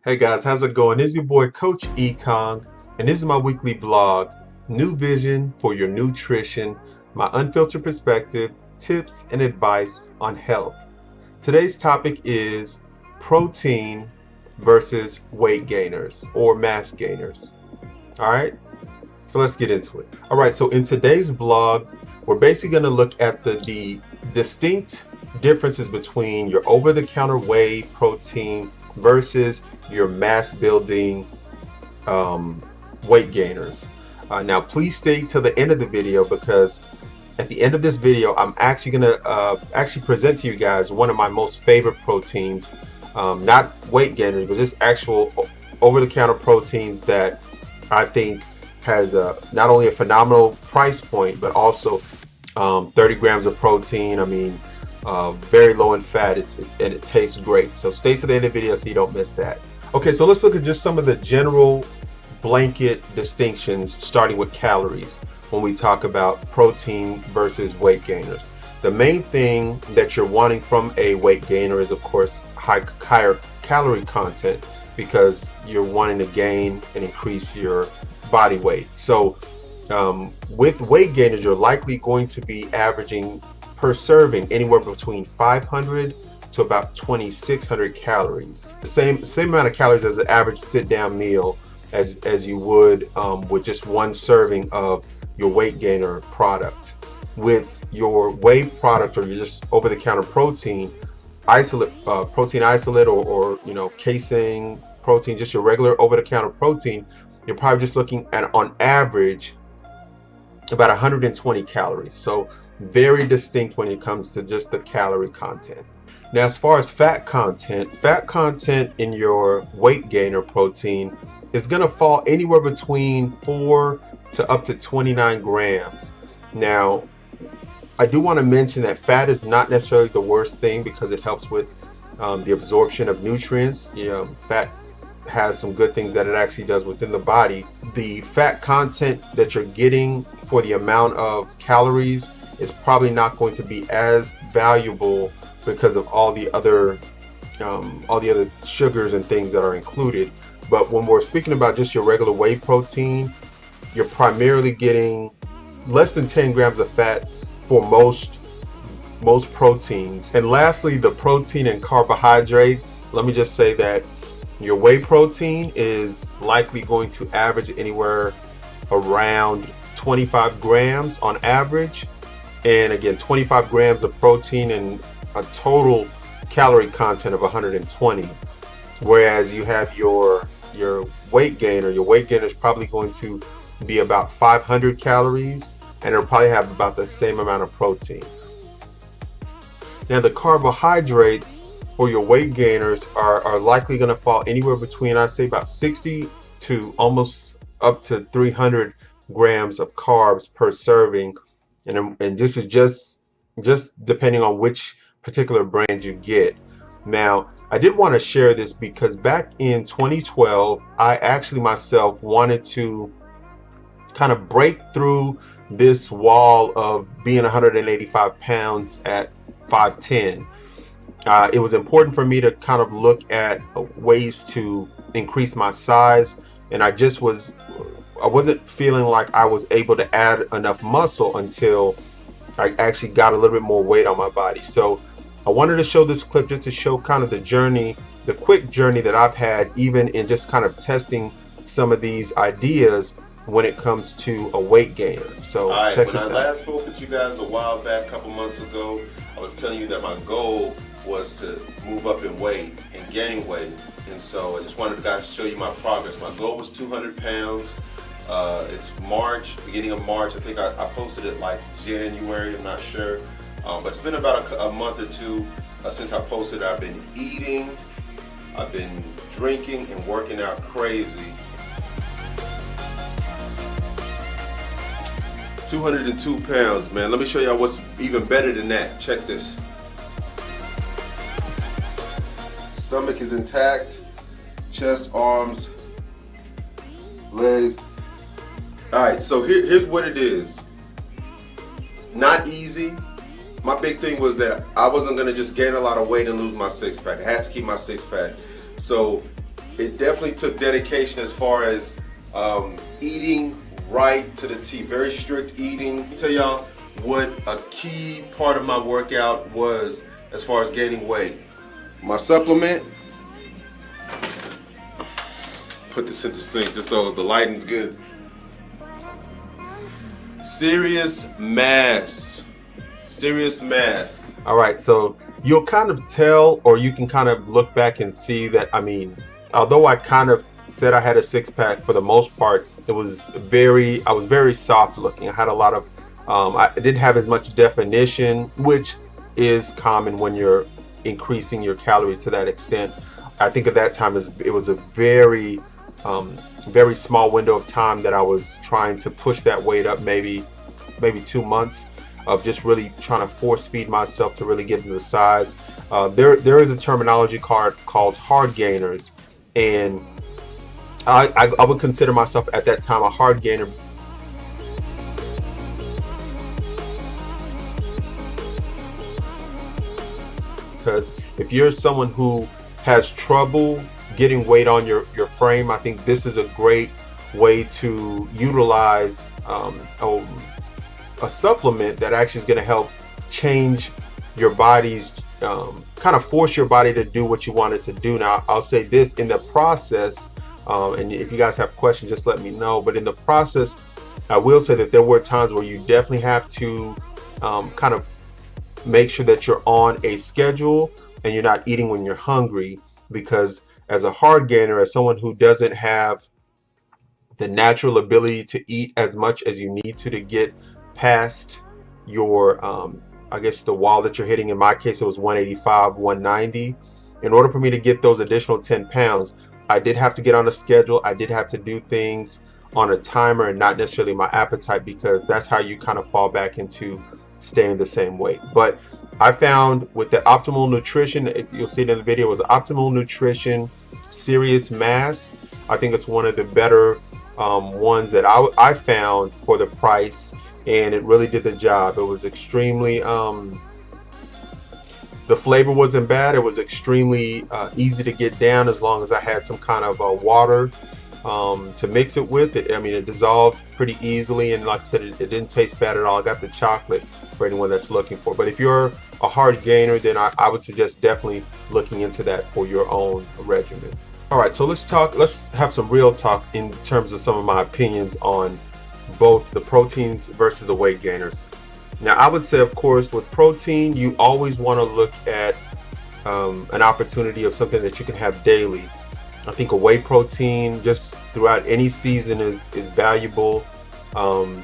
Hey guys, how's it going? This is your boy Coach Ekong, and this is my weekly blog, New Vision for Your Nutrition, my unfiltered perspective, tips, and advice on health. Today's topic is protein versus weight gainers or mass gainers. All right, so let's get into it. All right, so in today's blog, we're basically going to look at the distinct differences between your over-the-counter whey protein versus your mass building weight gainers. Now please stay till the end of the video, because at the end of this video I'm actually going to present to you guys one of my most favorite proteins, not weight gainers but just actual over-the-counter proteins that I think has not only a phenomenal price point but also 30 grams of protein. I mean, very low in fat, and it tastes great. So stay to the end of the video so you don't miss that. Okay, so let's look at just some of the general blanket distinctions, starting with calories when we talk about protein versus weight gainers. The main thing that you're wanting from a weight gainer is, of course, higher calorie content, because you're wanting to gain and increase your body weight. So with weight gainers, you're likely going to be averaging per serving anywhere between 500 to about 2,600 calories. The same amount of calories as an average sit-down meal as you would with just one serving of your weight gainer product. With your whey product or your just over-the-counter protein isolate, protein isolate, or casein protein, just your regular over-the-counter protein, you're probably just looking at, on average, about 120 calories. So very distinct when it comes to just the calorie content. Now, as far as fat content in your weight gainer protein is going to fall anywhere between 4 to up to 29 grams. Now, I do want to mention that fat is not necessarily the worst thing, because it helps with the absorption of nutrients. Fat has some good things that it actually does within the body. The fat content that you're getting for the amount of calories is probably not going to be as valuable because of all the other sugars and things that are included. But when we're speaking about just your regular whey protein, you're primarily getting less than 10 grams of fat for most proteins. And lastly, the protein and carbohydrates. Let me just say that your whey protein is likely going to average anywhere around 25 grams on average. And again, 25 grams of protein and a total calorie content of 120. Whereas you have your weight gainer is probably going to be about 500 calories, and it'll probably have about the same amount of protein. Now, the carbohydrates for your weight gainers are likely going to fall anywhere between, I'd say, about 60 to almost up to 300 grams of carbs per serving. And this is just depending on which particular brand you get. Now, I did want to share this because back in 2012, I actually myself wanted to kind of break through this wall of being 185 pounds at 5'10". It was important for me to kind of look at ways to increase my size, and I wasn't feeling like I was able to add enough muscle until I actually got a little bit more weight on my body. So I wanted to show this clip just to show kind of the quick journey that I've had, even in just kind of testing some of these ideas when it comes to a weight gainer. So check this out. When I last spoke with you guys a while back, a couple months ago, I was telling you that my goal was to move up in weight and gain weight. And so I just wanted to guys show you my progress. My goal was 200 pounds. It's March, beginning of March. I think I posted it like January, I'm not sure. But it's been about a month or two since I posted. I've been eating, I've been drinking and working out crazy. 202 pounds, man. Let me show y'all what's even better than that. Check this. Stomach is intact, chest, arms, legs. All right, so here's what it is. Not easy. My big thing was that I wasn't gonna just gain a lot of weight and lose my six pack. I had to keep my six pack. So it definitely took dedication as far as eating right to the T, very strict eating. I'll tell y'all what a key part of my workout was as far as gaining weight. My supplement, put this in the sink just so the lighting's good. Serious mass. Serious mass. All right, so you'll kind of tell, or you can kind of look back and see that, I mean, although I kind of said I had a six-pack, for the most part, I was very soft looking. I had a lot of, I didn't have as much definition, which is common when you're increasing your calories to that extent. I think at that time it was a very small window of time that I was trying to push that weight up, maybe 2 months of just really trying to force feed myself to really get into the size. There is a terminology called hard gainers, and I would consider myself at that time a hard gainer. Because if you're someone who has trouble getting weight on your frame, I think this is a great way to utilize a supplement that actually is going to help change your body's kind of force your body to do what you want it to do. Now, I'll say this in the process, and if you guys have questions, just let me know. But in the process, I will say that there were times where you definitely have to kind of make sure that you're on a schedule and you're not eating when you're hungry, because as a hard gainer, as someone who doesn't have the natural ability to eat as much as you need to get past your I guess the wall that you're hitting. In my case, it was 185, 190. In order for me to get those additional 10 pounds, I did have to get on a schedule. I did have to do things on a timer and not necessarily my appetite, because that's how you kind of fall back into staying the same weight. But I found with the optimal nutrition, you'll see it in the video, was optimal nutrition serious mass. I think it's one of the better ones that I found for the price, and it really did the job. It was extremely the flavor wasn't bad. It was extremely easy to get down as long as I had some kind of water to mix it with. I mean, it dissolved pretty easily, and like I said, it didn't taste bad at all. I got the chocolate for anyone that's looking for. But if you're a hard gainer, then I would suggest definitely looking into that for your own regimen. All right, so let's have some real talk in terms of some of my opinions on both the proteins versus the weight gainers. Now, I would say, of course, with protein, you always want to look at an opportunity of something that you can have daily. I think a whey protein just throughout any season is valuable,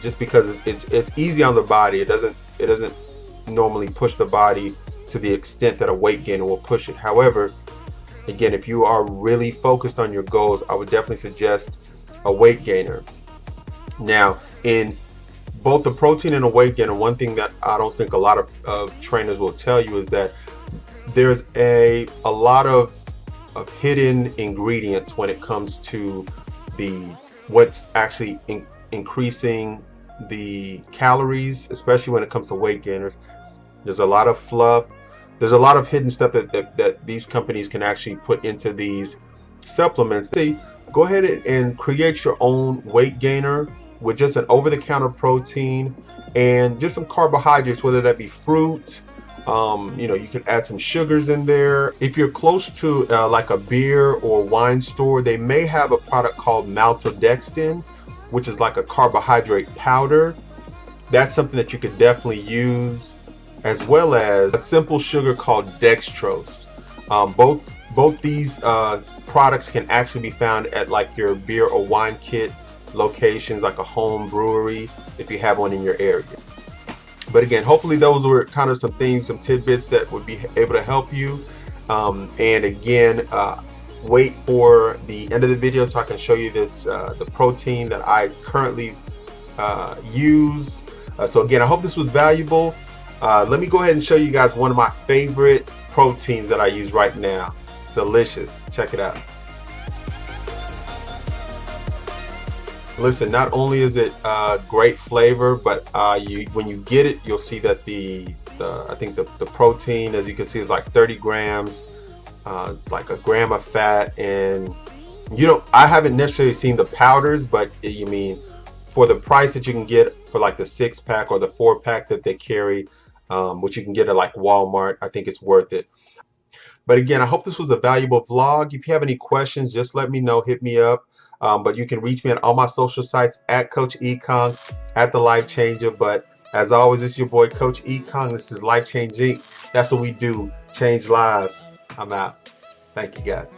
just because it's easy on the body. It doesn't normally push the body to the extent that a weight gainer will push it. However, again, if you are really focused on your goals, I would definitely suggest a weight gainer. Now, in both the protein and a weight gainer, one thing that I don't think a lot of trainers will tell you is that there's a lot of hidden ingredients when it comes to what's actually increasing the calories, especially when it comes to weight gainers. There's a lot of fluff. There's a lot of hidden stuff that these companies can actually put into these supplements. They go ahead and create your own weight gainer with just an over-the-counter protein and just some carbohydrates, whether that be fruit. You can add some sugars in there. If you're close to like a beer or wine store, they may have a product called maltodextrin, which is like a carbohydrate powder. That's something that you could definitely use, as well as a simple sugar called dextrose. Both these products can actually be found at like your beer or wine kit locations, like a home brewery, if you have one in your area. But again, hopefully those were kind of some things, some tidbits that would be able to help you. And again, wait for the end of the video so I can show you the protein that I currently use. So again, I hope this was valuable. Let me go ahead and show you guys one of my favorite proteins that I use right now. Delicious. Check it out. Listen, not only is it great flavor, but when you get it, you'll see that I think the protein, as you can see, is like 30 grams. It's like a gram of fat, and You know, I haven't necessarily seen the powders, but you mean for the price that you can get for like the 6 pack or the 4 pack that they carry, which you can get at like Walmart, I think it's worth it. But again, I hope this was a valuable vlog. If you have any questions, just let me know. Hit me up. But you can reach me on all my social sites at Coach Ekong, at the Life Changer. But as always, it's your boy Coach Ekong. This is Life Changing. That's what we do. Change lives. I'm out. Thank you guys.